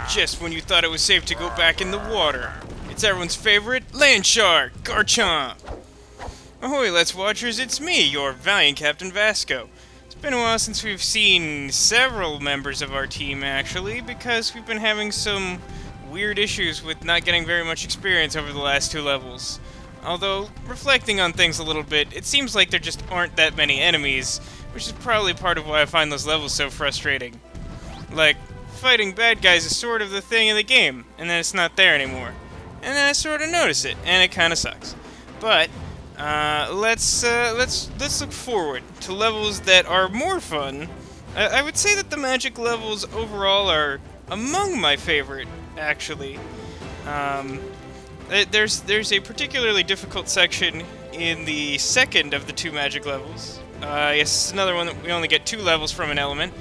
Just when you thought it was safe to go back in the water. It's everyone's favorite land shark, Garchomp. Ahoy, Let's Watchers, it's me, your valiant Captain Vasco. It's been a while since we've seen several members of our team, actually, because we've been having some weird issues with not getting very much experience over the last 2 levels. Although, reflecting on things a little bit, it seems like there just aren't that many enemies, which is probably part of why I find those levels so frustrating. Like, fighting bad guys is sort of the thing in the game, and then it's not there anymore. And then I sort of notice it, and it kind of sucks. But let's look forward to levels that are more fun. I would say that the magic levels overall are among my favorite, actually. There's a particularly difficult section in the second of the 2 magic levels. Yes, it's another one that we only get 2 levels from an element.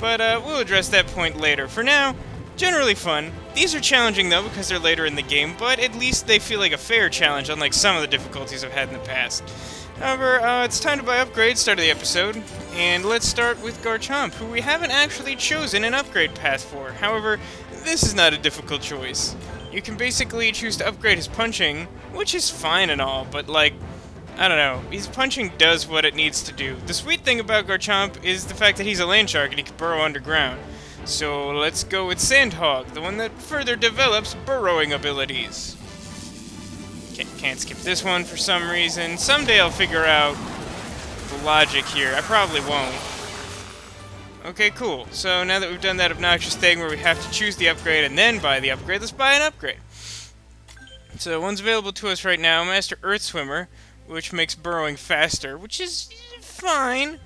But we'll address that point later. For now, generally fun. These are challenging though because they're later in the game, but at least they feel like a fair challenge, unlike some of the difficulties I've had in the past. However, it's time to buy upgrades, start of the episode, and let's start with Garchomp, who we haven't actually chosen an upgrade path for. However, this is not a difficult choice. You can basically choose to upgrade his punching, which is fine and all, but like, I don't know, his punching does what it needs to do. The sweet thing about Garchomp is the fact that he's a land shark and he can burrow underground. So let's go with Sandhog, the one that further develops burrowing abilities. Can't skip this one for some reason. Someday I'll figure out the logic here. I probably won't. Okay, cool. So now that we've done that obnoxious thing where we have to choose the upgrade and then buy the upgrade, let's buy an upgrade. So one's available to us right now, Master Earth Swimmer, which makes burrowing faster, which is fine,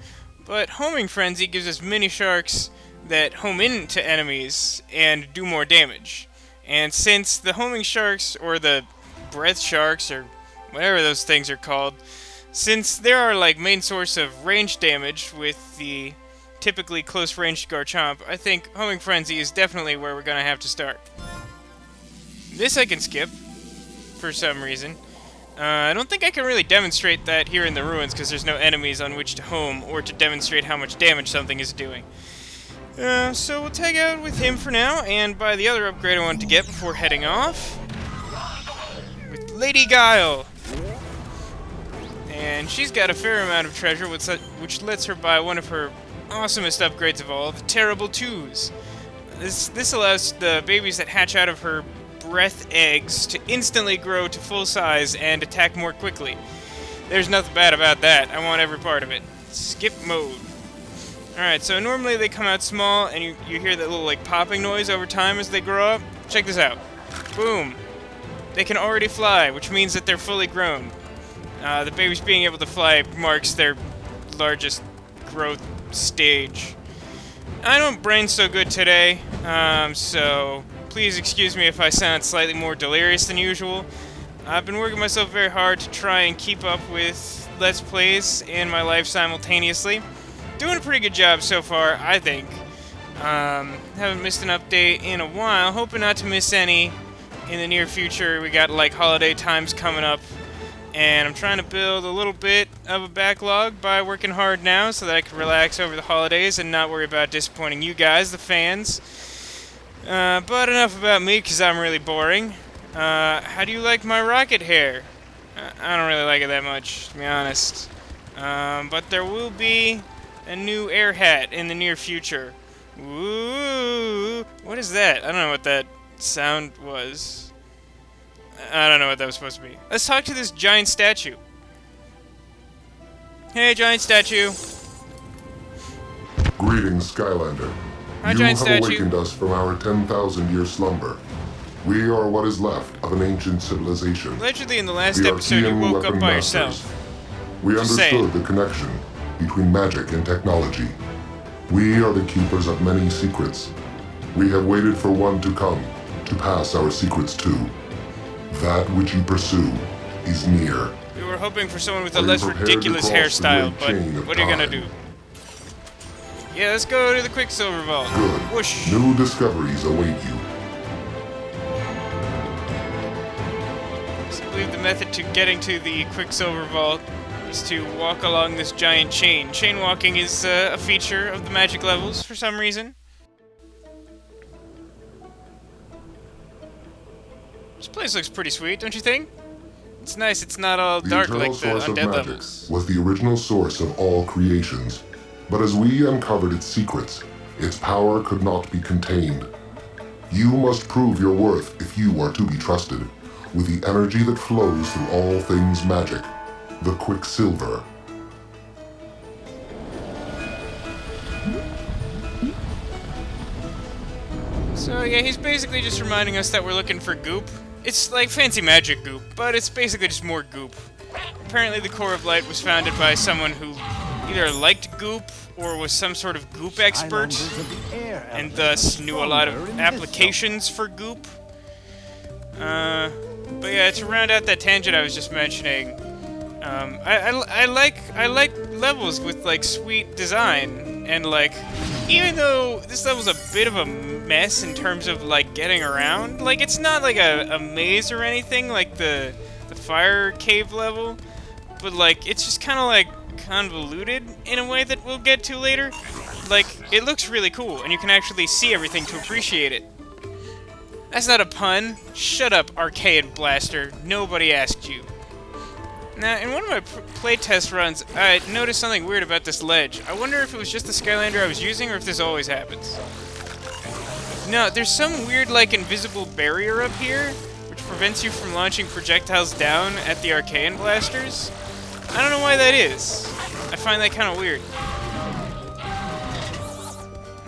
but Homing Frenzy gives us mini sharks that home into enemies and do more damage. And since the homing sharks, or the breath sharks, or whatever those things are called, since they're our like main source of range damage with the typically close-ranged Garchomp, I think Homing Frenzy is definitely where we're gonna have to start. This I can skip, for some reason. I don't think I can really demonstrate that here in the ruins because there's no enemies on which to home or to demonstrate how much damage something is doing. So we'll tag out with him for now and buy the other upgrade I wanted to get before heading off. With Lady Guile. And she's got a fair amount of treasure which lets her buy one of her awesomest upgrades of all, the Terrible Twos. This allows the babies that hatch out of her breath eggs to instantly grow to full size and attack more quickly. There's nothing bad about that. I want every part of it. Skip mode. Alright, so normally they come out small and you hear that little like popping noise over time as they grow up. Check this out. Boom. They can already fly, which means that they're fully grown. The babies being able to fly marks their largest growth stage. I don't brain so good today, so please excuse me if I sound slightly more delirious than usual. I've been working myself very hard to try and keep up with Let's Plays and my life simultaneously. Doing a pretty good job so far, I think. Haven't missed an update in a while. Hoping not to miss any in the near future. We got like holiday times coming up. And I'm trying to build a little bit of a backlog by working hard now so that I can relax over the holidays and not worry about disappointing you guys, the fans. But enough about me, because I'm really boring. How do you like my rocket hair? I don't really like it that much, to be honest. But there will be a new air hat in the near future. Ooh, what is that? I don't know what that sound was. I don't know what that was supposed to be. Let's talk to this giant statue. Hey, giant statue. Greetings, Skylander. Hi, You giant have statue. awakened us from our 10,000-year slumber. We are what is left of an ancient civilization. Allegedly, in the last The episode, you Archean woke up weapon by masters. yourself. We Just understood saying. the connection between magic and technology. We are the keepers of many secrets. We have waited for one to come, to pass our secrets to. That which you pursue is near. We were hoping for someone with a Are you less prepared to ridiculous cross the hairstyle, great chain but of what are you gonna time? do? Yeah, let's go to the Quicksilver Vault. Good. Whoosh. New discoveries await you. I believe the method to getting to the Quicksilver Vault is to walk along this giant chain. Chain walking is a feature of the magic levels for some reason. This place looks pretty sweet, don't you think? It's nice, it's not all dark like the undead levels. Was the original source of all creations, but as we uncovered its secrets, its power could not be contained. You must prove your worth if you are to be trusted, with the energy that flows through all things magic, the Quicksilver. So yeah, he's basically just reminding us that we're looking for goop. It's like fancy magic goop, but it's basically just more goop. Apparently the Core of Light was founded by someone who either liked goop or was some sort of goop expert, and thus knew a lot of applications for goop. But yeah, to round out that tangent I was just mentioning, I like levels with like sweet design, and like even though this level's a bit of a mess in terms of like getting around, like it's not like a maze or anything like the fire cave level, but like it's just kind of like convoluted in a way that we'll get to later. Like it looks really cool and you can actually see everything to appreciate it. That's not a pun. Shut up, arcade blaster. Nobody asked you. Now, in one of my playtest runs, I noticed something weird about this ledge. I wonder if it was just the Skylander I was using or if this always happens. No, there's some weird, like, invisible barrier up here, which prevents you from launching projectiles down at the arcane blasters. I don't know why that is. I find that kind of weird.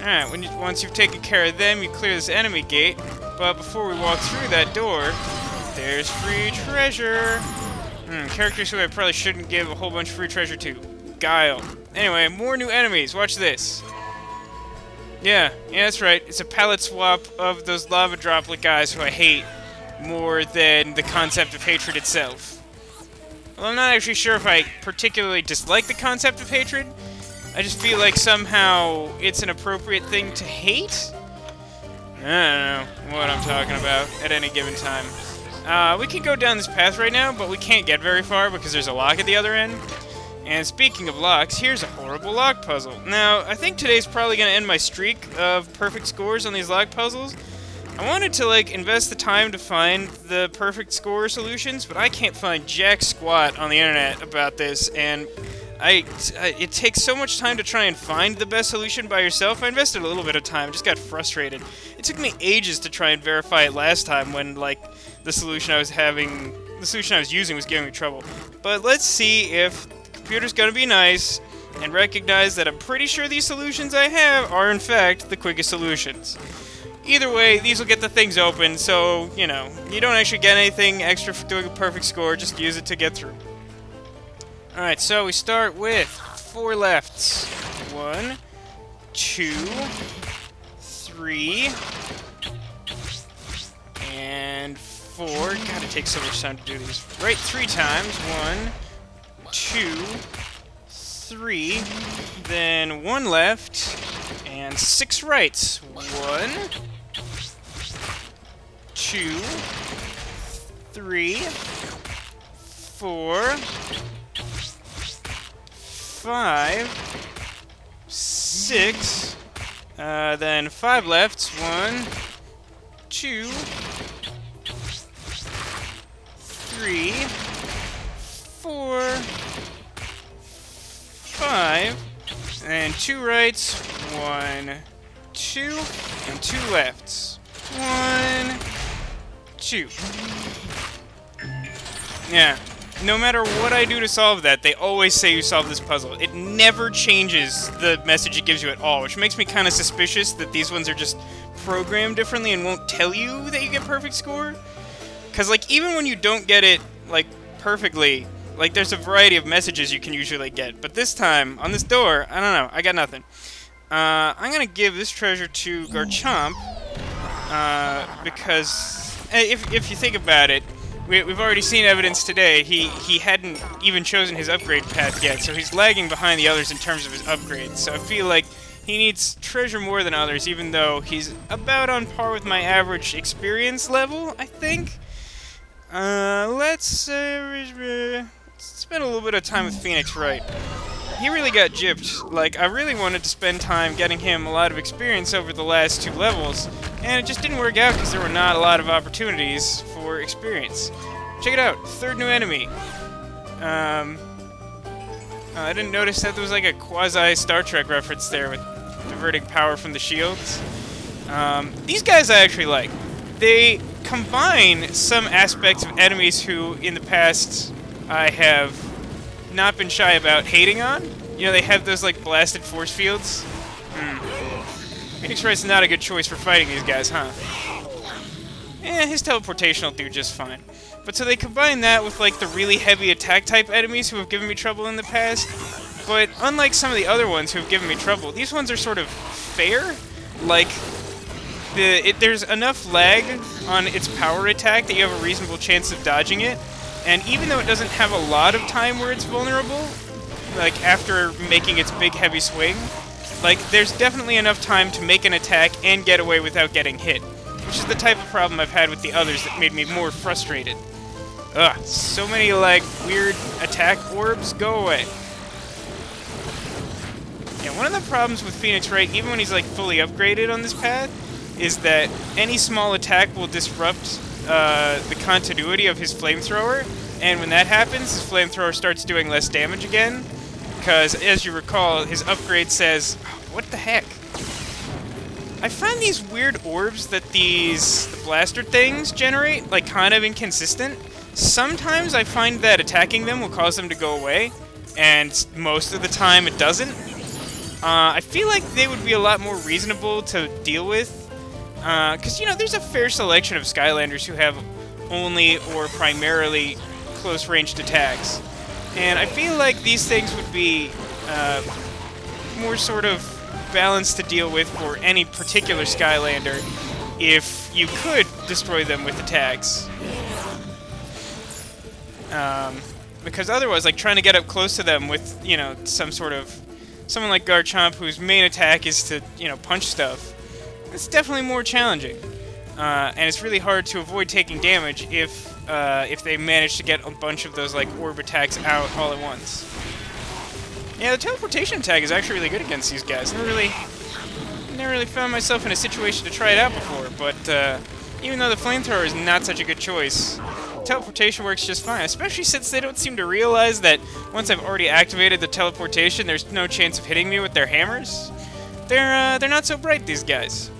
Alright, once you've taken care of them, you clear this enemy gate. But before we walk through that door, there's free treasure. Characters who I probably shouldn't give a whole bunch of free treasure to. Guile. Anyway, more new enemies. Watch this. Yeah, that's right. It's a palette swap of those lava droplet guys who I hate more than the concept of hatred itself. Well, I'm not actually sure if I particularly dislike the concept of hatred. I just feel like somehow it's an appropriate thing to hate. I don't know what I'm talking about at any given time. We can go down this path right now, but we can't get very far because there's a lock at the other end. And speaking of locks, here's a horrible lock puzzle. Now, I think today's probably going to end my streak of perfect scores on these lock puzzles. I wanted to, like, invest the time to find the perfect score solutions, but I can't find jack squat on the internet about this, and it takes so much time to try and find the best solution by yourself. I invested a little bit of time, just got frustrated. It took me ages to try and verify it last time when, like, the solution I was using was giving me trouble. But let's see if the computer's gonna be nice and recognize that I'm pretty sure these solutions I have are, in fact, the quickest solutions. Either way, these will get the things open, so, you know, you don't actually get anything extra for doing a perfect score, just use it to get through. Alright, so we start with 4 lefts. 1, 2, 3, and 4. God, it takes so much time to do these. Right 3 times. 1, 2, 3, then 1 left, and 6 rights. 1, 2, 3, 4, 5, 6, then 5 lefts. 1, 2, 3, 4, 5, and 2 rights. 1, 2, and 2 lefts. 1, 2. Yeah. No matter what I do to solve that, they always say you solved this puzzle. It never changes the message it gives you at all, which makes me kind of suspicious that these ones are just programmed differently and won't tell you that you get perfect score. Because, like, even when you don't get it, like, perfectly, like, there's a variety of messages you can usually get. But this time, on this door, I don't know, I got nothing. I'm gonna give this treasure to Garchomp, because if you think about it, we've already seen evidence today. He hadn't even chosen his upgrade path yet, so he's lagging behind the others in terms of his upgrades. So I feel like he needs treasure more than others, even though he's about on par with my average experience level, I think. Let's spend a little bit of time with Phoenix Wright. He really got gypped. Like, I really wanted to spend time getting him a lot of experience over the last 2 levels, and it just didn't work out because there were not a lot of opportunities for experience. Check it out, 3rd new enemy. I didn't notice that there was like a quasi-Star Trek reference there with diverting power from the shields. These guys I actually like. They combine some aspects of enemies who, in the past, I have not been shy about hating on. You know, they have those, like, blasted force fields. Phoenix Wright's not a good choice for fighting these guys, huh? His teleportation will do just fine. But so they combine that with, like, the really heavy attack-type enemies who have given me trouble in the past. But unlike some of the other ones who have given me trouble, these ones are sort of fair. Like, there's enough lag on its power attack that you have a reasonable chance of dodging it. And even though it doesn't have a lot of time where it's vulnerable, like after making its big heavy swing, like there's definitely enough time to make an attack and get away without getting hit, which is the type of problem I've had with the others that made me more frustrated. Ugh, so many like weird attack orbs, go away. Yeah, one of the problems with Phoenix Wright, even when he's like fully upgraded on this path, is that any small attack will disrupt the continuity of his flamethrower, and when that happens, his flamethrower starts doing less damage again, because, as you recall, his upgrade says, what the heck? I find these weird orbs that the blaster things generate, like, kind of inconsistent. Sometimes I find that attacking them will cause them to go away, and most of the time it doesn't. I feel like they would be a lot more reasonable to deal with, because, you know, there's a fair selection of Skylanders who have only or primarily close-ranged attacks. And I feel like these things would be more sort of balanced to deal with for any particular Skylander if you could destroy them with attacks. Because otherwise, like, trying to get up close to them with, you know, someone like Garchomp, whose main attack is to, you know, punch stuff, it's definitely more challenging, and it's really hard to avoid taking damage if they manage to get a bunch of those like orb attacks out all at once. Yeah, the teleportation attack is actually really good against these guys. Never really found myself in a situation to try it out before, but even though the flamethrower is not such a good choice, teleportation works just fine, especially since they don't seem to realize that once I've already activated the teleportation, there's no chance of hitting me with their hammers. They're not so bright, these guys.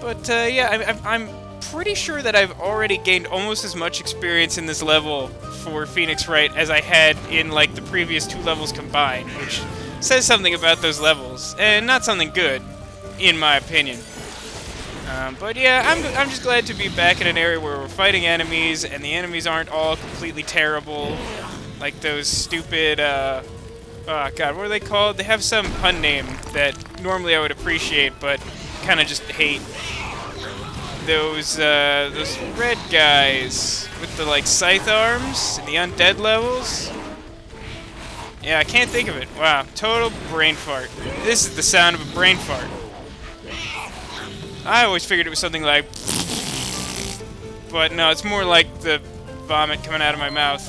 But, yeah, I'm pretty sure that I've already gained almost as much experience in this level for Phoenix Wright as I had in, like, the previous 2 levels combined, which says something about those levels, and not something good, in my opinion. But, yeah, I'm just glad to be back in an area where we're fighting enemies, and the enemies aren't all completely terrible, like those stupid, oh, God, what are they called? They have some pun name that normally I would appreciate, but kind of just hate. Those red guys with the, like, scythe arms and the undead levels. Yeah, I can't think of it. Wow, total brain fart. This is the sound of a brain fart. I always figured it was something like... But no, it's more like the vomit coming out of my mouth.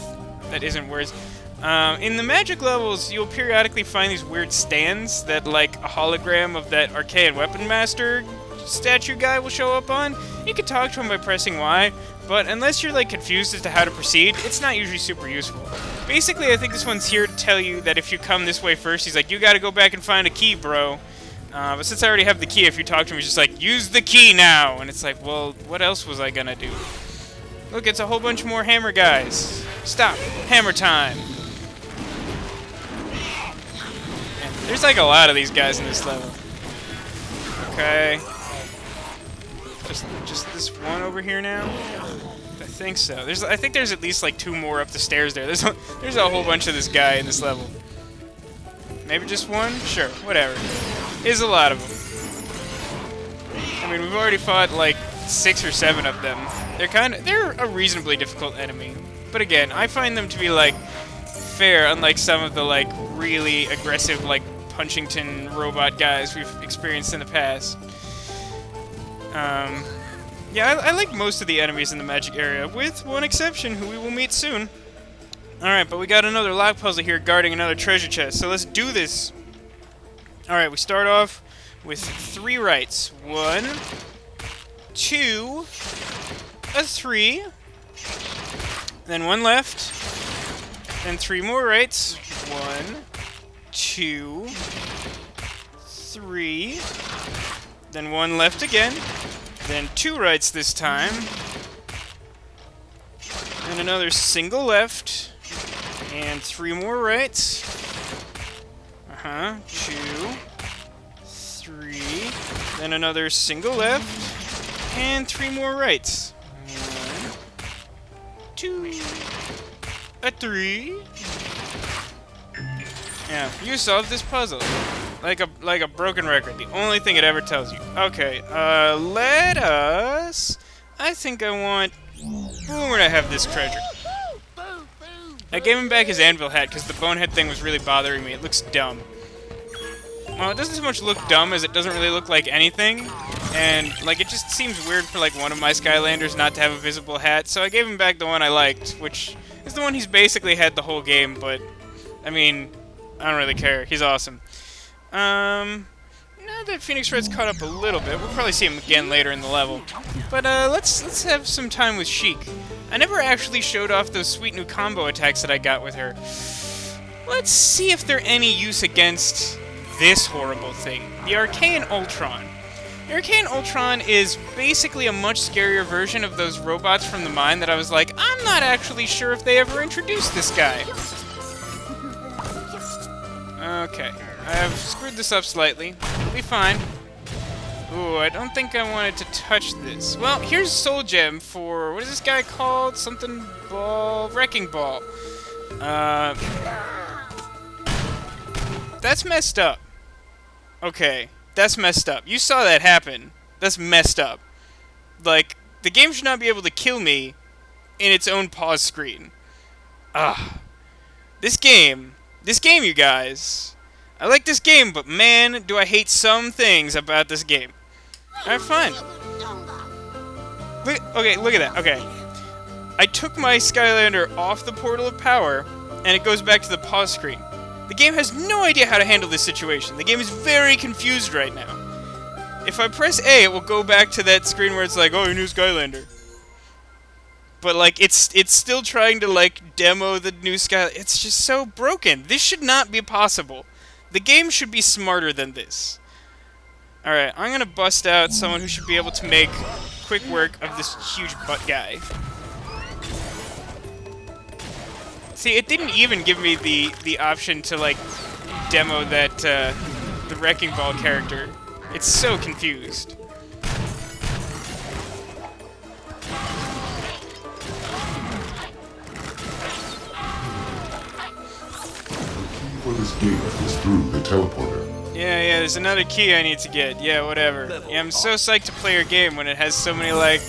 That isn't words. In the magic levels, you'll periodically find these weird stands that, like, a hologram of that arcane weapon master statue guy will show up on. You can talk to him by pressing Y, but unless you're, like, confused as to how to proceed, it's not usually super useful. Basically, I think this one's here to tell you that if you come this way first, he's like, you gotta go back and find a key, bro. But since I already have the key, if you talk to him, he's just like, use the key now! And it's like, well, what else was I gonna do? Look, it's a whole bunch more hammer guys. Stop. Hammer time. And there's like a lot of these guys in this level. Okay. Just this one over here now? I think so. I think there's at least like 2 more up the stairs there. There's a whole bunch of this guy in this level. Maybe just one? Sure, whatever. There's a lot of them. I mean, we've already fought like 6 or 7 of them. They're a reasonably difficult enemy. But again, I find them to be like fair, unlike some of the like really aggressive like Punchington robot guys we've experienced in the past. Yeah, I like most of the enemies in the magic area, with one exception who we will meet soon. Alright, but we got another lock puzzle here guarding another treasure chest, so let's do this! Alright, we start off with 3 rights. 1, 2, a 3, then 1 left, then 3 more rights. 1, 2, 3, then 1 left again, then 2 rights this time, and another single left, and 3 more rights. 2, 3, then another single left, and 3 more rights. 1, 2, a 3. Yeah, you solved this puzzle. Like a broken record. The only thing it ever tells you. Okay, let us... I think I want Boomer to have this treasure. I gave him back his anvil hat because the bonehead thing was really bothering me. It looks dumb. Well, it doesn't so much look dumb as it doesn't really look like anything. And, like, it just seems weird for, like, one of my Skylanders not to have a visible hat. So I gave him back the one I liked, which is the one he's basically had the whole game. But, I mean, I don't really care. He's awesome. Now that Phoenix Red's caught up a little bit, we'll probably see him again later in the level. But, let's have some time with Sheik. I never actually showed off those sweet new combo attacks that I got with her. Let's see if they're any use against this horrible thing, the Archaean Ultron. The Archaean Ultron is basically a much scarier version of those robots from the mine that I was like, I'm not actually sure if they ever introduced this guy. Okay, I've screwed this up slightly. It'll be fine. Ooh, I don't think I wanted to touch this. Well, here's Soul Gem for... what is this guy called? Something Ball... Wrecking Ball. That's messed up. Okay, that's messed up. You saw that happen. That's messed up. Like, the game should not be able to kill me in its own pause screen. Ah. This game, you guys. I like this game, but man, do I hate some things about this game. Alright, fine. Okay, look at that. Okay. I took my Skylander off the Portal of Power, and it goes back to the pause screen. The game has no idea how to handle this situation. The game is very confused right now. If I press A, it will go back to that screen where it's like, oh, your new Skylander. But, like, it's still trying to, like, demo the new Skylander. It's just so broken. This should not be possible. The game should be smarter than this. Alright, I'm gonna bust out someone who should be able to make quick work of this huge butt guy. See, it didn't even give me the option to, like, demo that, the Wrecking Ball character. It's so confused. For this gate is through the teleporter. Yeah, there's another key I need to get. Yeah, whatever. Yeah, I'm so psyched to play your game when it has so many, like,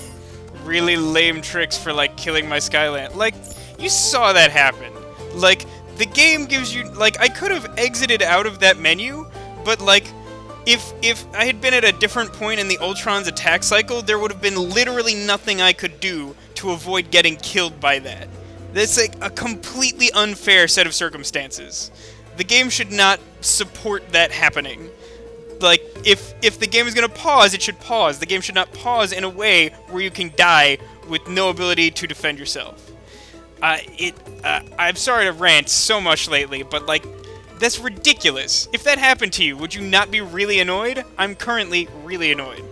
really lame tricks for, like, killing my Skyland. Like, you saw that happen. Like, the game gives you... like, I could have exited out of that menu, but, like, if I had been at a different point in the Ultron's attack cycle, there would have been literally nothing I could do to avoid getting killed by that. That's, like, a completely unfair set of circumstances. The game should not support that happening. Like, if the game is gonna pause, it should pause. The game should not pause in a way where you can die with no ability to defend yourself. I'm sorry to rant so much lately, but, like, that's ridiculous. If that happened to you, would you not be really annoyed? I'm currently really annoyed.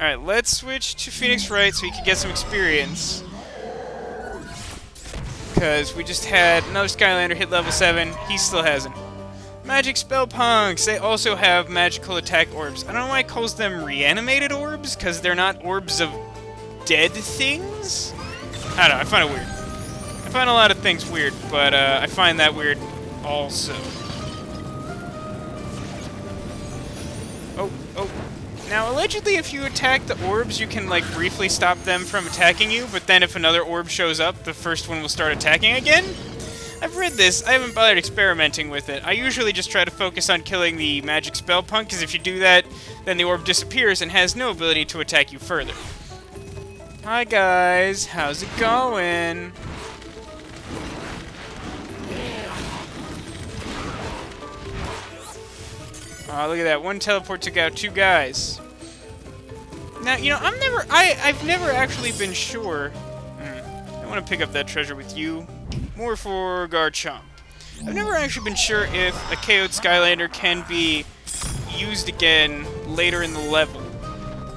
Alright, let's switch to Phoenix Wright so we can get some experience. Because we just had another Skylander hit level 7, he still hasn't. Magic Spell Punks, they also have magical attack orbs. I don't know why it calls them reanimated orbs, because they're not orbs of dead things? I don't know, I find it weird. I find a lot of things weird, but I find that weird also. Oh. Now, allegedly, if you attack the orbs, you can, like, briefly stop them from attacking you, but then if another orb shows up, the first one will start attacking again? I've read this. I haven't bothered experimenting with it. I usually just try to focus on killing the magic spell punk, because if you do that, then the orb disappears and has no ability to attack you further. Hi, guys. How's it going? Oh, look at that. One teleport took out 2 guys. Now, you know, I've never actually been sure. I want to pick up that treasure with you. More for Garchomp. I've never actually been sure if a KO'd Skylander can be used again later in the level.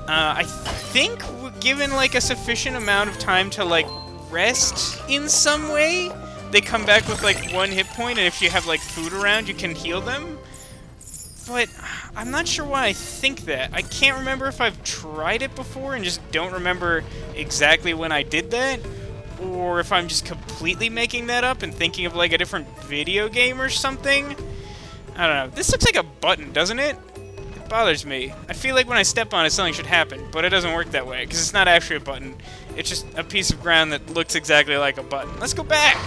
I think given, like, a sufficient amount of time to, like, rest in some way, they come back with, like, 1 hit point, and if you have, like, food around, you can heal them. But I'm not sure why I think that. I can't remember if I've tried it before and just don't remember exactly when I did that, or if I'm just completely making that up and thinking of, like, a different video game or something. I don't know. This looks like a button, doesn't it? It bothers me. I feel like when I step on it, something should happen, but it doesn't work that way, because it's not actually a button. It's just a piece of ground that looks exactly like a button. Let's go back!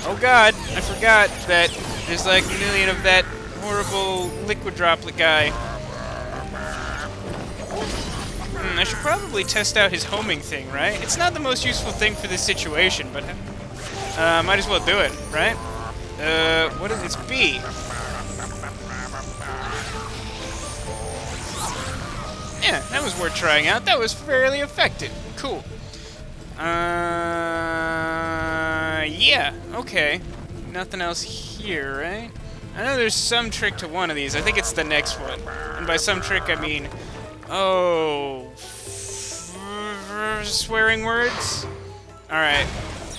Oh god, I forgot that there's like a million of that horrible liquid droplet guy. I should probably test out his homing thing, right? It's not the most useful thing for this situation, but might as well do it, right? What is it? It's B. Yeah, that was worth trying out. That was fairly effective. Cool. Yeah, okay. Nothing else here, right? I know there's some trick to one of these. I think it's the next one. And by some trick, I mean... Oh... swearing words? Alright.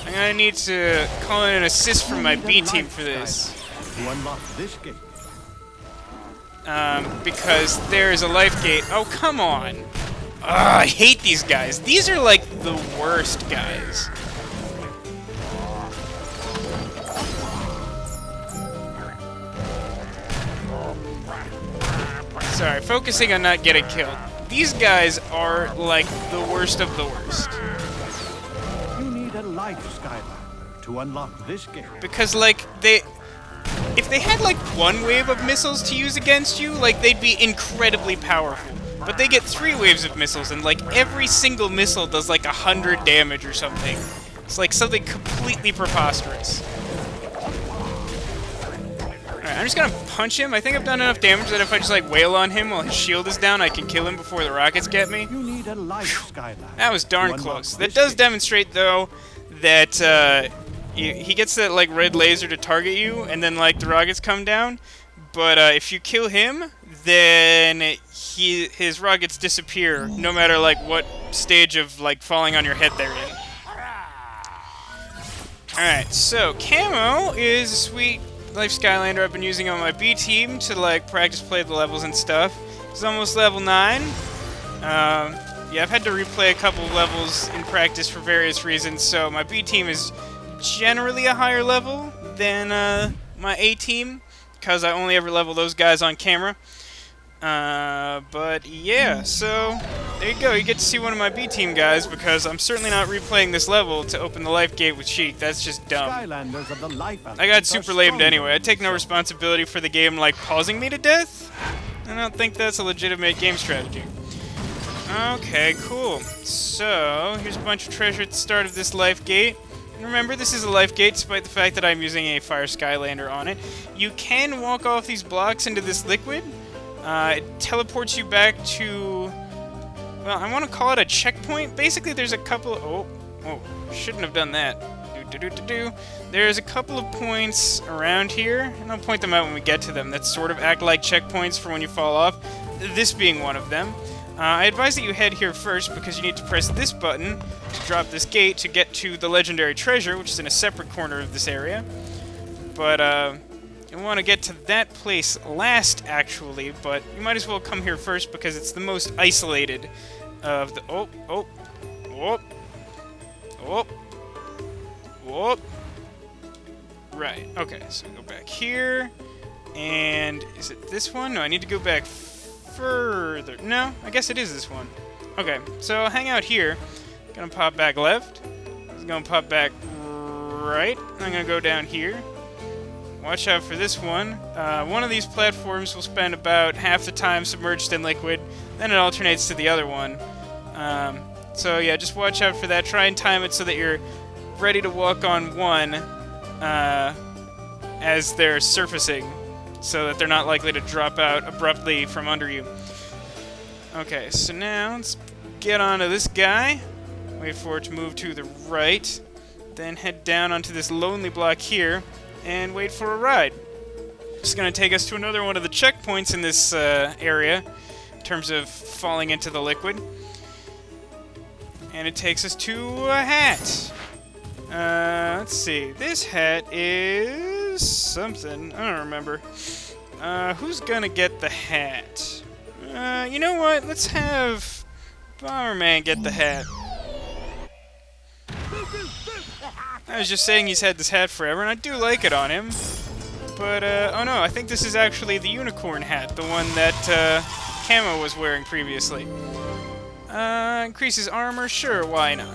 I'm gonna need to call in an assist from my B team for this. To unlock this gate. Because there's a life gate. Oh, come on! Ugh, I hate these guys. These are like the worst guys. Sorry, focusing on not getting killed. These guys are like the worst of the worst. You need a light, Skylander, to unlock this gate. Because, like, if they had, like, 1 wave of missiles to use against you, like, they'd be incredibly powerful. But they get 3 waves of missiles, and, like, every single missile does, like, 100 damage or something. It's, like, something completely preposterous. Alright, I'm just gonna punch him. I think I've done enough damage that if I just, like, wail on him while his shield is down, I can kill him before the rockets get me. You need a light, Skylander. That was darn close. That does demonstrate, though, that, he gets that, like, red laser to target you, and then, like, the rockets come down. But, if you kill him, then his rockets disappear, no matter, like, what stage of, like, falling on your head they're in. Alright, so, Camo is a sweet life Skylander I've been using on my B team to, like, practice play the levels and stuff. He's almost level 9. Yeah, I've had to replay a couple of levels in practice for various reasons, so my B team is generally a higher level than my A team, because I only ever level those guys on camera. But yeah, so there you go. You get to see one of my B team guys, because I'm certainly not replaying this level to open the life gate with Sheik. That's just dumb. Skylanders of the life I got super lamed anyway. I take no responsibility for the game, like, pausing me to death. I don't think that's a legitimate game strategy. Okay, cool. So, here's a bunch of treasure at the start of this life gate. And remember, this is a life gate, despite the fact that I'm using a Fire Skylander on it. You can walk off these blocks into this liquid. It teleports you back to... Well, I want to call it a checkpoint. Basically, there's a couple of... Oh, shouldn't have done that. There's a couple of points around here, and I'll point them out when we get to them, that sort of act like checkpoints for when you fall off, this being one of them. I advise that you head here first, because you need to press this button to drop this gate to get to the legendary treasure, which is in a separate corner of this area. But, you want to get to that place last, actually, but you might as well come here first, because it's the most isolated of the... Whoop. Right, okay, so go back here, and is it this one? No, I need to go back further. No, I guess it is this one. Okay, so I'll hang out here. Gonna pop back left. Gonna pop back right. I'm gonna go down here. Watch out for this one. One of these platforms will spend about half the time submerged in liquid, then it alternates to the other one. So yeah, just watch out for that. Try and time it so that you're ready to walk on one as they're surfacing. so that they're not likely to drop out abruptly from under you. Okay, so now let's get onto this guy, wait for it to move to the right, then head down onto this lonely block here, and wait for a ride. It's going to take us to another one of the checkpoints in this area, in terms of falling into the liquid. And it takes us to a hat. Let's see. This hat is something. I don't remember. Who's gonna get the hat? You know what? Let's have Bomberman get the hat. I was just saying he's had this hat forever, and I do like it on him. But, oh no, I think this is actually the unicorn hat, the one that Camo was wearing previously. Increases armor? Sure, why not?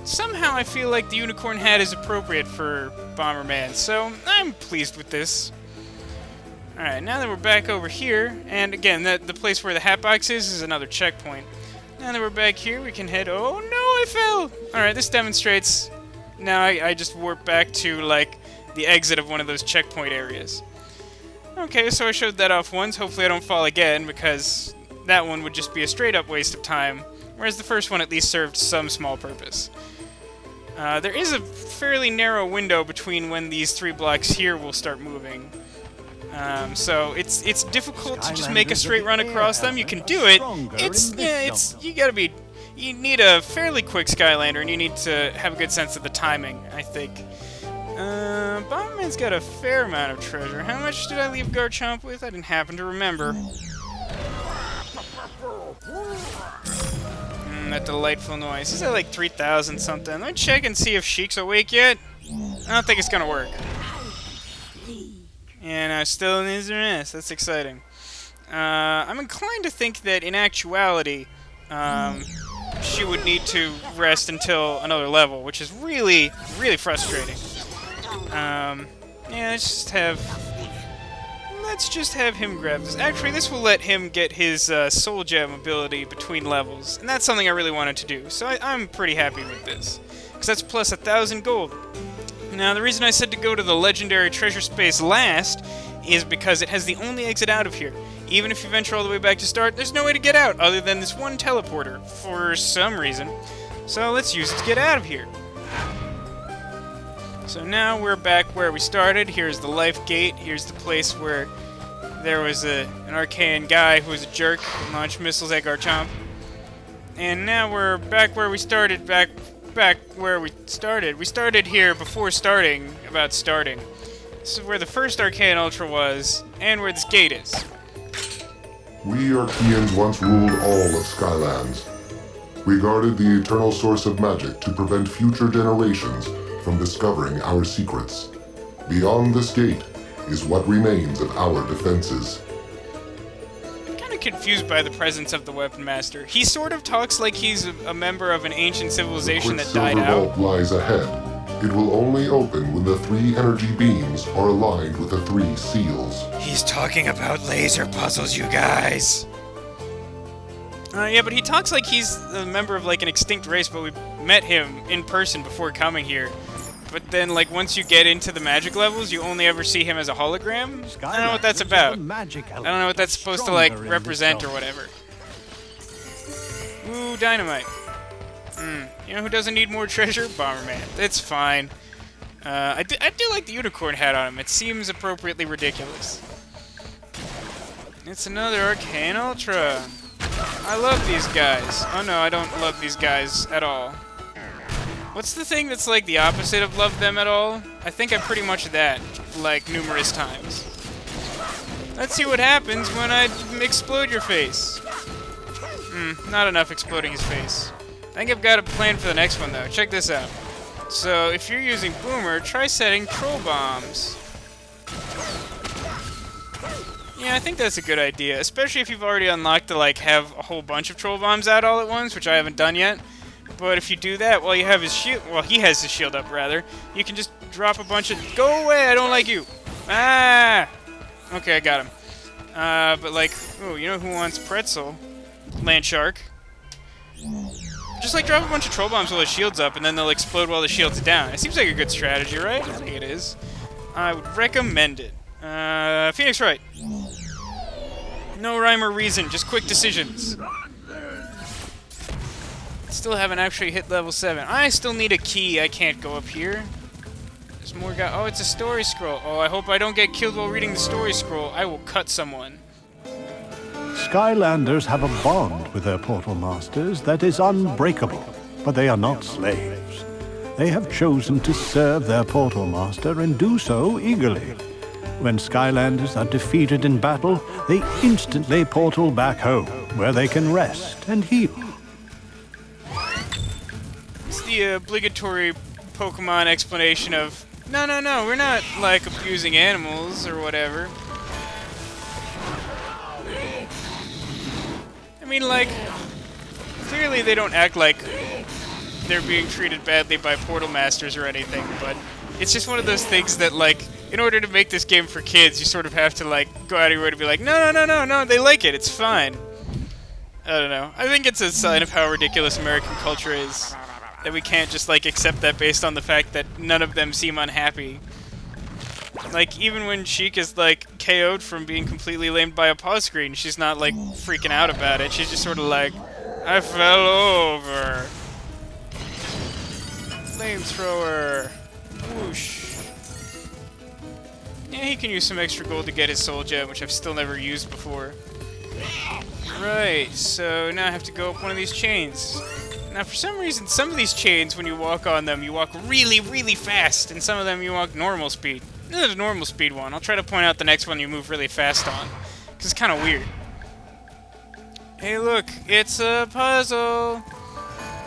Somehow I feel like the unicorn hat is appropriate for Bomberman, so I'm pleased with this. Alright, now that we're back over here, and again, the place where the hat box is another checkpoint. Now that we're back here, we can head... Oh no, I fell! Alright, this demonstrates... Now I just warp back to, like, the exit of one of those checkpoint areas. Okay, so I showed that off once. Hopefully I don't fall again, because that one would just be a straight-up waste of time, whereas the first one at least served some small purpose. There is a fairly narrow window between when these 3 blocks here will start moving. So it's difficult to just make a straight run across them. You can do it. You need a fairly quick Skylander, and you need to have a good sense of the timing, I think. Bomberman's got a fair amount of treasure. How much did I leave Garchomp with? I didn't happen to remember. That delightful noise. Is that like 3,000 something? Let me check and see if Sheik's awake yet. I don't think it's gonna work. And I'm still in his mess. That's exciting. I'm inclined to think that in actuality, she would need to rest until another level, which is really, really frustrating. Yeah, let's just have him grab this. Actually, this will let him get his soul gem ability between levels, and that's something I really wanted to do. So I'm pretty happy with this, because that's plus 1,000 gold. Now, the reason I said to go to the legendary treasure space last is because it has the only exit out of here. Even if you venture all the way back to start, there's no way to get out other than this one teleporter, for some reason. So let's use it to get out of here. So now we're back where we started. Here's the life gate. Here's the place where there was an arcane guy who was a jerk and launched missiles at Garchomp. And now we're back where we started, back where we started. We started here before starting about starting. This is where the first Arcane Ultra was, and where this gate is. We Archeans once ruled all of Skylands. We guarded the eternal source of magic to prevent future generations from discovering our secrets. Beyond this gate is what remains of our defenses. I'm kind of confused by the presence of the Weapon Master. He sort of talks like he's a member of an ancient civilization that died out. The Quicksilver vault lies ahead. It will only open when the 3 energy beams are aligned with the 3 seals. He's talking about laser puzzles, you guys! Yeah, but he talks like he's a member of, like, an extinct race, but we met him in person before coming here. But then, like, once you get into the magic levels, you only ever see him as a hologram? I don't know what that's about. I don't know what that's supposed to, like, represent or whatever. Ooh, dynamite. You know who doesn't need more treasure? Bomberman. It's fine. I do like the unicorn hat on him. It seems appropriately ridiculous. It's another Arcane Ultra. I love these guys. Oh no, I don't love these guys at all. What's the thing that's like the opposite of love them at all? I think I'm pretty much that, like, numerous times. Let's see what happens when I explode your face. Not enough exploding his face. I think I've got a plan for the next one, though. Check this out. So, if you're using Boomer, try setting Troll Bombs. Yeah, I think that's a good idea, especially if you've already unlocked to, like, have a whole bunch of Troll Bombs out all at once, which I haven't done yet. But if you do that while you have his shield... Well, he has his shield up, rather. You can just drop a bunch of... Go away! I don't like you! Ah! Okay, I got him. But, like... Oh, you know who wants Pretzel? Land Shark. Just, like, drop a bunch of Troll Bombs while his shield's up, and then they'll explode while the shield's down. It seems like a good strategy, right? I think it is. I would recommend it. Phoenix Wright. No rhyme or reason, just quick decisions. Still haven't actually hit level 7. I still need a key. I can't go up here. There's more guy. Oh, it's a story scroll. Oh, I hope I don't get killed while reading the story scroll. I will cut someone. Skylanders have a bond with their portal masters that is unbreakable, but they are not slaves. They have chosen to serve their portal master and do so eagerly. When Skylanders are defeated in battle, they instantly portal back home, where they can rest and heal. It's the obligatory Pokemon explanation of, no, we're not, like, abusing animals or whatever. I mean, like, clearly they don't act like they're being treated badly by portal masters or anything, but it's just one of those things that, like, in order to make this game for kids, you sort of have to, like, go out of your way to be like, no, they like it, it's fine. I don't know. I think it's a sign of how ridiculous American culture is, that we can't just, like, accept that based on the fact that none of them seem unhappy. Like, even when Sheik is, like, KO'd from being completely lamed by a pause screen, she's not, like, freaking out about it. She's just sort of like, I fell over. Flamethrower. Whoosh. Yeah, he can use some extra gold to get his soul gem, which I've still never used before. Right, so now I have to go up one of these chains. Now, for some reason, some of these chains, when you walk on them, you walk really, really fast, and some of them you walk normal speed. This is a normal speed one. I'll try to point out the next one you move really fast on, because it's kind of weird. Hey, look, it's a puzzle.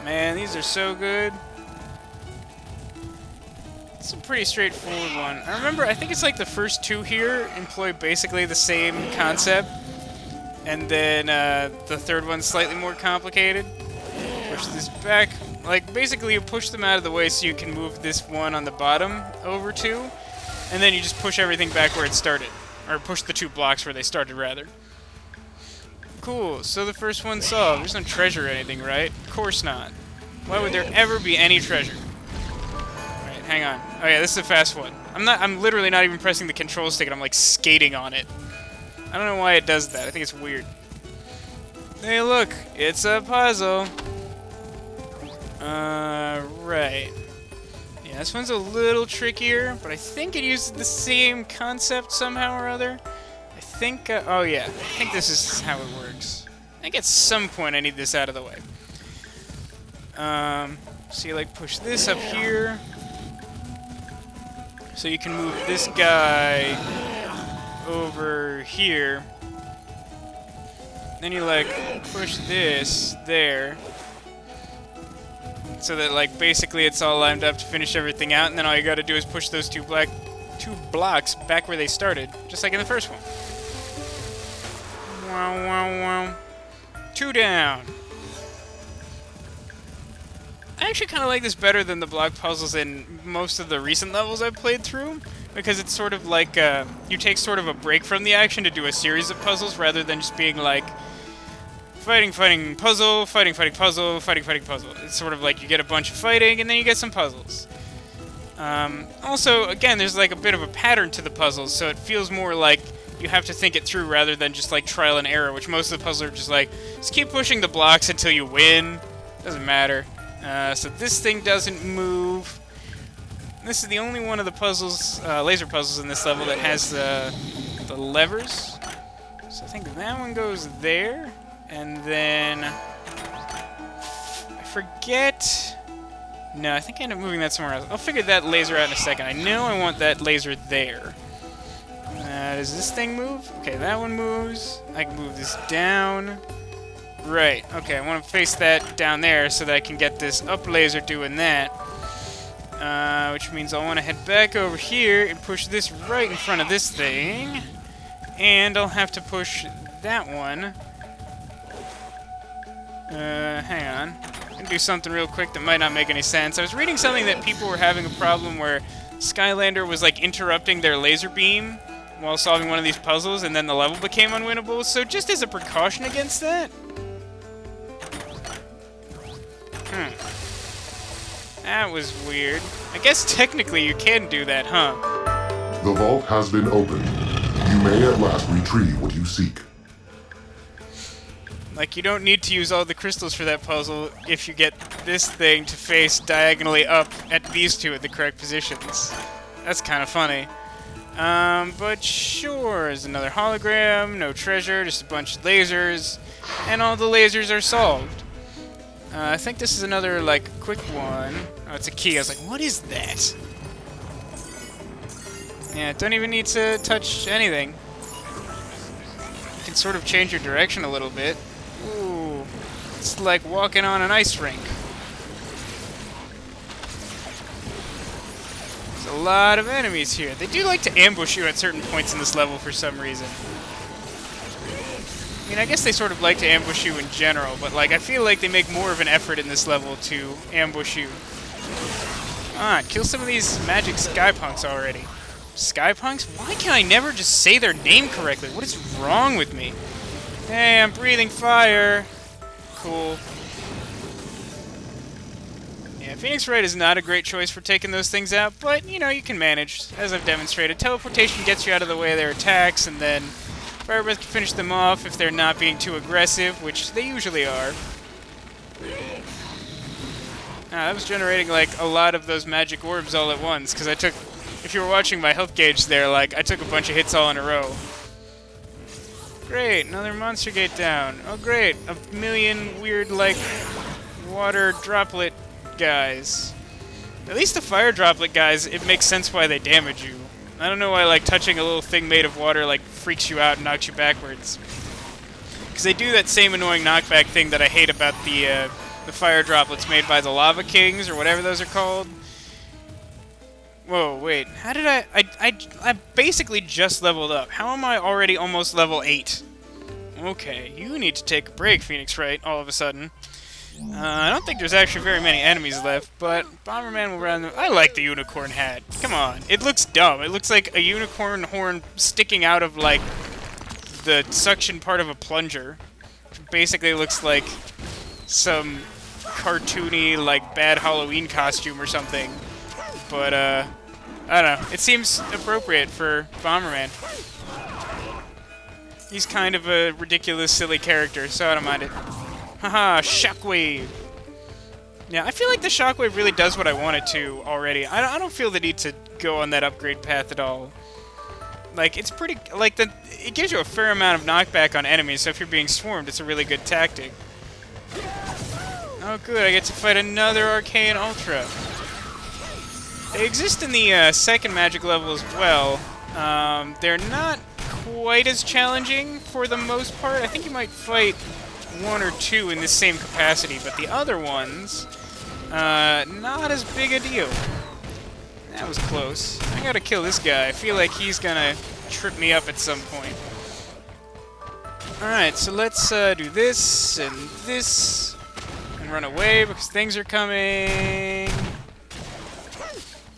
Man, these are so good. It's a pretty straightforward one. I remember, I think it's like the first two here employ basically the same concept, and then the third one's slightly more complicated. Push this back. Like, basically you push them out of the way so you can move this one on the bottom over to, and then you just push everything back where it started. Or push the two blocks where they started, rather. Cool, so the first one's solved. There's no treasure or anything, right? Of course not. Why would there ever be any treasure? Alright, hang on. Oh yeah, this is a fast one. I'm literally not even pressing the control stick, and I'm like skating on it. I don't know why it does that. I think it's weird. Hey look, it's a puzzle. Right. Yeah, this one's a little trickier, but I think it uses the same concept somehow or other. I think, oh yeah, I think this is how it works. I think at some point I need this out of the way. So you like push this up here, so you can move this guy over here. Then you like push this there, so that like basically it's all lined up to finish everything out, and then all you gotta do is push those two blocks back where they started, just like in the first one. Wow, wow, wow. 2 down. I actually kind of like this better than the block puzzles in most of the recent levels I've played through, because it's sort of like you take sort of a break from the action to do a series of puzzles rather than just being like fighting, puzzle, fighting, puzzle, fighting, puzzle. It's sort of like you get a bunch of fighting and then you get some puzzles. Also, again, there's like a bit of a pattern to the puzzles, so it feels more like you have to think it through rather than just like trial and error, which most of the puzzles are just like, just keep pushing the blocks until you win. Doesn't matter. So this thing doesn't move. This is the only one of the puzzles, laser puzzles in this level that has the levers. So I think that one goes there, and then I forget. No, I think I end up moving that somewhere else. I'll figure that laser out in a second. I know I want that laser there. Does this thing move? Okay, that one moves. I can move this down. Right, okay, I want to face that down there so that I can get this up laser doing that. Which means I want to head back over here and push this right in front of this thing. And I'll have to push that one. Hang on. I'm going to do something real quick that might not make any sense. I was reading something that people were having a problem where Skylander was like interrupting their laser beam while solving one of these puzzles, and then the level became unwinnable. So just as a precaution against that, that was weird. I guess technically you can do that, huh? The vault has been opened. You may at last retrieve what you seek. Like, you don't need to use all the crystals for that puzzle if you get this thing to face diagonally up at these two at the correct positions. That's kind of funny. But sure, there's another hologram, no treasure, just a bunch of lasers, and all the lasers are solved. I think this is another, like, quick one. Oh, it's a key. I was like, what is that? Yeah, don't even need to touch anything. You can sort of change your direction a little bit. Ooh, it's like walking on an ice rink. There's a lot of enemies here. They do like to ambush you at certain points in this level for some reason. I mean, I guess they sort of like to ambush you in general, but like I feel like they make more of an effort in this level to ambush you. Ah, kill some of these magic skypunks already. Skypunks? Why can I never just say their name correctly? What is wrong with me? Hey, I'm breathing fire. Cool. Yeah, Phoenix Wright is not a great choice for taking those things out, but, you know, you can manage. As I've demonstrated, teleportation gets you out of the way of their attacks, and then Fire Breath can finish them off if they're not being too aggressive, which they usually are. That was generating, like, a lot of those magic orbs all at once, because I took... If you were watching my health gauge there, like, I took a bunch of hits all in a row. Great, another monster gate down. Oh great, a million weird, like, water droplet guys. At least the fire droplet guys, it makes sense why they damage you. I don't know why, like, touching a little thing made of water, like, freaks you out and knocks you backwards. Because they do that same annoying knockback thing that I hate about the fire droplets made by the Lava Kings, or whatever those are called. Whoa, wait, how did I basically just leveled up. How am I already almost level 8? Okay, you need to take a break, Phoenix Wright, all of a sudden. I don't think there's actually very many enemies left, but Bomberman will run them. I like the unicorn hat. Come on, it looks dumb. It looks like a unicorn horn sticking out of, like, the suction part of a plunger. It basically looks like some cartoony, like, bad Halloween costume or something. But, I don't know. It seems appropriate for Bomberman. He's kind of a ridiculous, silly character, so I don't mind it. Haha, Shockwave! Yeah, I feel like the Shockwave really does what I want it to already. I don't feel the need to go on that upgrade path at all. Like, it's pretty... Like, it gives you a fair amount of knockback on enemies, so if you're being swarmed, it's a really good tactic. Oh, good, I get to fight another Arcane Ultra. They exist in the second magic level as well. They're not quite as challenging for the most part. I think you might fight one or two in this same capacity, but the other ones, not as big a deal. That was close. I gotta kill this guy. I feel like he's gonna trip me up at some point. Alright, so let's do this and this, and run away because things are coming.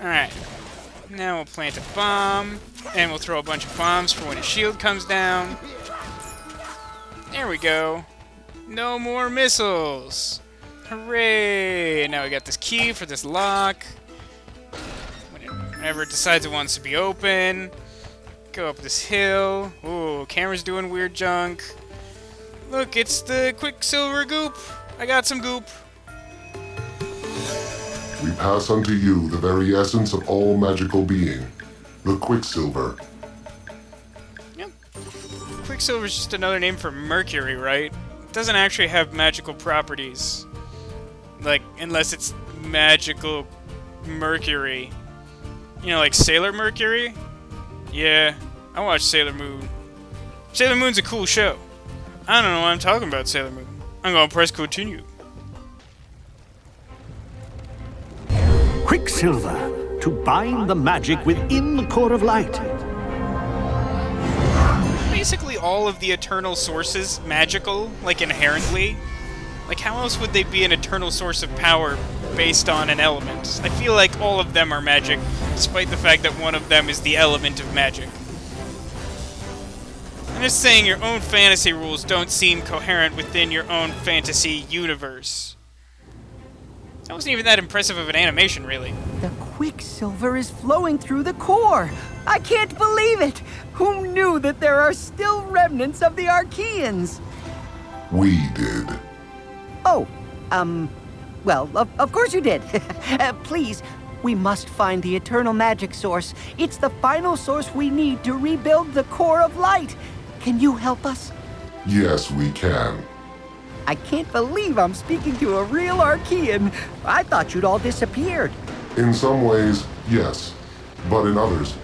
Alright, now we'll plant a bomb, and we'll throw a bunch of bombs for when his shield comes down. There we go. No more missiles! Hooray! Now we got this key for this lock. Whenever it decides it wants to be open, go up this hill. Ooh, camera's doing weird junk. Look, it's the Quicksilver goop! I got some goop! We pass unto you the very essence of all magical being, the Quicksilver. Yep. Quicksilver's just another name for mercury, right? It doesn't actually have magical properties. Like, unless it's magical mercury. You know, like Sailor Mercury? Yeah, I watch Sailor Moon. Sailor Moon's a cool show. I don't know why I'm talking about Sailor Moon. I'm gonna press continue. Quicksilver, to bind the magic within the core of light. Basically all of the eternal sources magical, like inherently. Like how else would they be an eternal source of power based on an element? I feel like all of them are magic, despite the fact that one of them is the element of magic. I'm just saying your own fantasy rules don't seem coherent within your own fantasy universe. That wasn't even that impressive of an animation, really. The Quicksilver is flowing through the core. I can't believe it! Who knew that there are still remnants of the Archeans? We did. Oh, well, of course you did. Please, we must find the eternal magic source. It's the final source we need to rebuild the core of light. Can you help us? Yes, we can. I can't believe I'm speaking to a real Archean. I thought you'd all disappeared. In some ways, yes. But in others,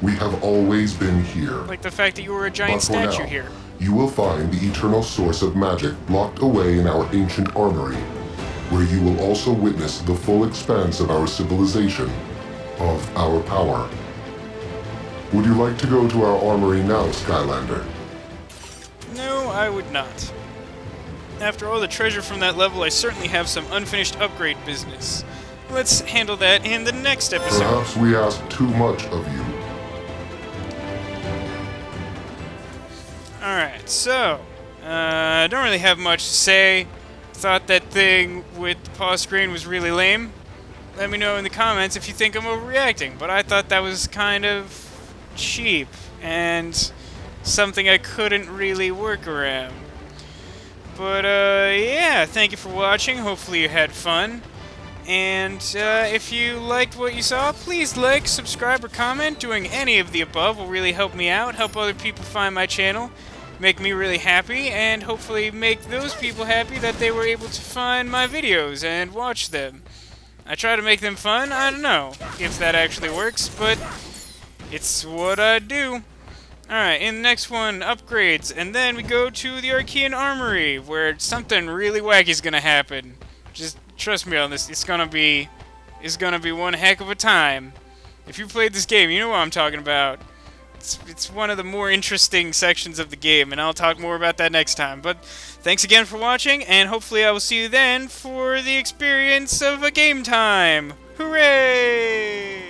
we have always been here. Like the fact that you were a giant But for statue now, here. you will find the eternal source of magic locked away in our ancient armory, where you will also witness the full expanse of our civilization, of our power. Would you like to go to our armory now, Skylander? No, I would not. After all the treasure from that level, I certainly have some unfinished upgrade business. Let's handle that in the next episode. Perhaps we asked too much of you. Alright, so, I don't really have much to say. Thought that thing with the pause screen was really lame. Let me know in the comments if you think I'm overreacting, but I thought that was kind of cheap and something I couldn't really work around. But, yeah, thank you for watching. Hopefully you had fun. And, if you liked what you saw, please like, subscribe, or comment. Doing any of the above will really help me out, help other people find my channel, make me really happy, and hopefully make those people happy that they were able to find my videos and watch them. I try to make them fun. I don't know if that actually works, but it's what I do. Alright, in the next one, upgrades, and then we go to the Archean Armory, where something really wacky is gonna happen. Just trust me on this, it's gonna be one heck of a time. If you played this game, you know what I'm talking about. It's one of the more interesting sections of the game, and I'll talk more about that next time. But thanks again for watching, and hopefully I will see you then for the experience of a game time. Hooray!